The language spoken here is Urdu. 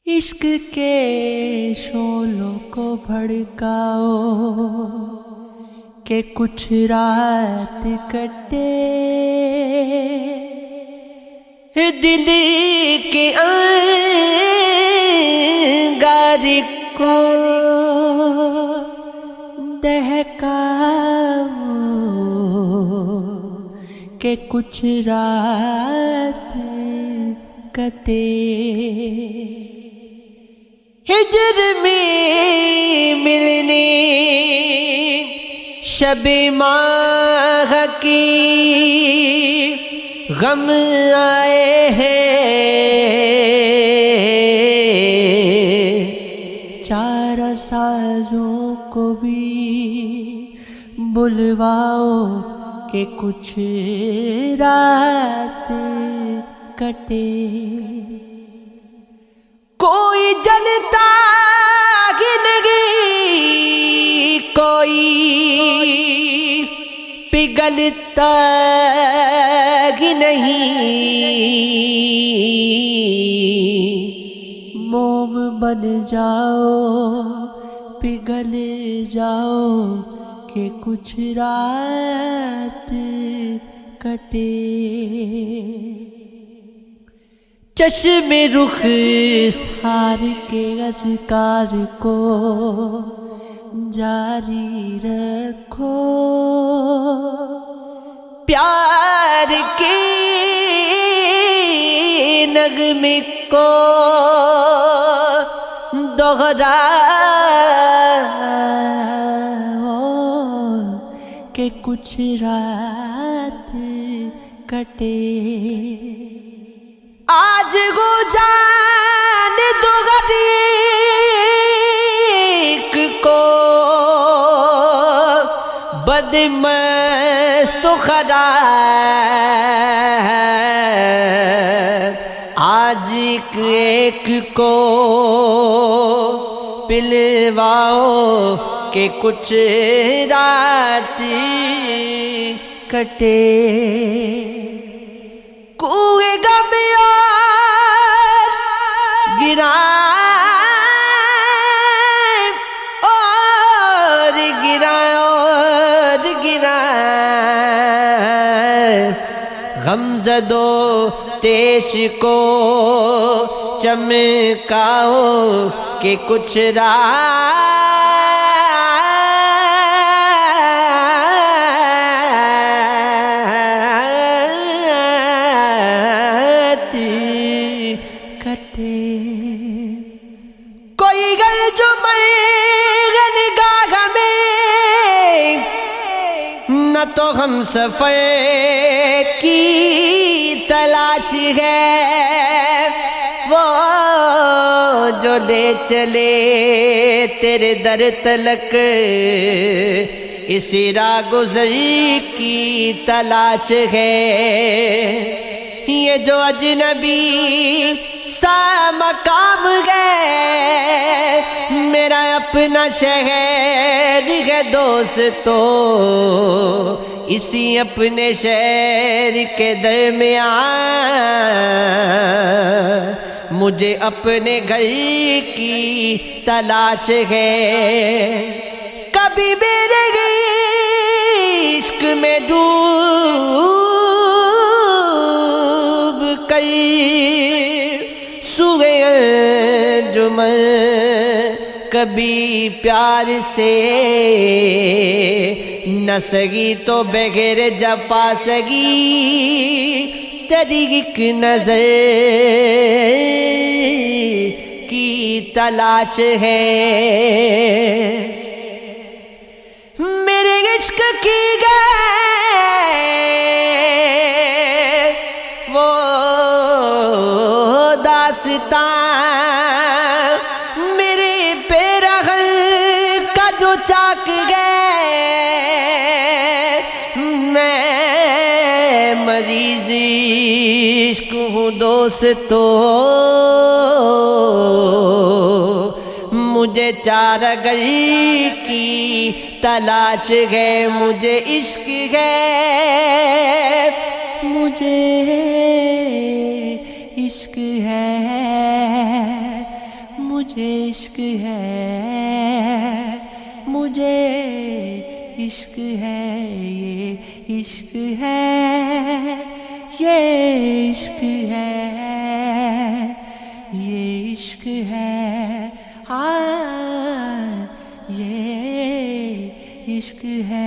عشق کے شعلوں کو بھڑکاؤ کہ کچھ رات کٹے، دل کے انگار کو دہکاؤ کہ کچھ رات کٹے۔ ہجر میں ملنے شب ماہ کی غم آئے ہیں، چار سازوں کو بھی بلواؤ کہ کچھ رات کٹے۔ کوئی جلتا ہی نہیں، کوئی پگھلتا ہی نہیں، موم بن جاؤ پگھل جاؤ کہ کچھ رات کٹے۔ چشم رخ سار کے اذکار کو جاری رکھو، پیار کے نغمے کو دوہراؤ کہ کچھ رات کٹے۔ آج وہ جان دو غریق کو بدمست و خراب، آج ایک کو پلواؤ کہ کچھ رات کٹے۔ کوئے غم اور گرائے اور گرائے اور گرائے، غم زدو تیش کو چمکاؤ کہ کچھ کٹے۔ کوئی گر جو مرغن گاہ میں، نہ تو ہم سفر کی تلاش ہے، وہ جو لے چلے تیرے در تلک اسی راہ گزر کی تلاش ہے۔ یہ جو اجنبی سا مقام ہے، میرا اپنا شہر ہے دوستو، اسی اپنے شہر کے درمیان مجھے اپنے گھر کی تلاش ہے۔ کبھی میرے عشق میں ڈوب کر سوئے انجمن، کبھی پیار سے نہ سگی تو بغیر جفا سگی، تیری ایک نظر کی تلاش ہے۔ میرے عشق کی گئے وہ داستان، میرے پیرہن کا جو چاک گئے، میں مریض عشق ہوں دوستو، مجھے چارگر کی تلاش ہے، مجھے عشق ہے، مجھے عشق ہے، مجھے عشق ہے، مجھے عشق ہے، یہ عشق ہے، یہ عشق ہے، یہ عشق ہے، ہاں یہ عشق ہے۔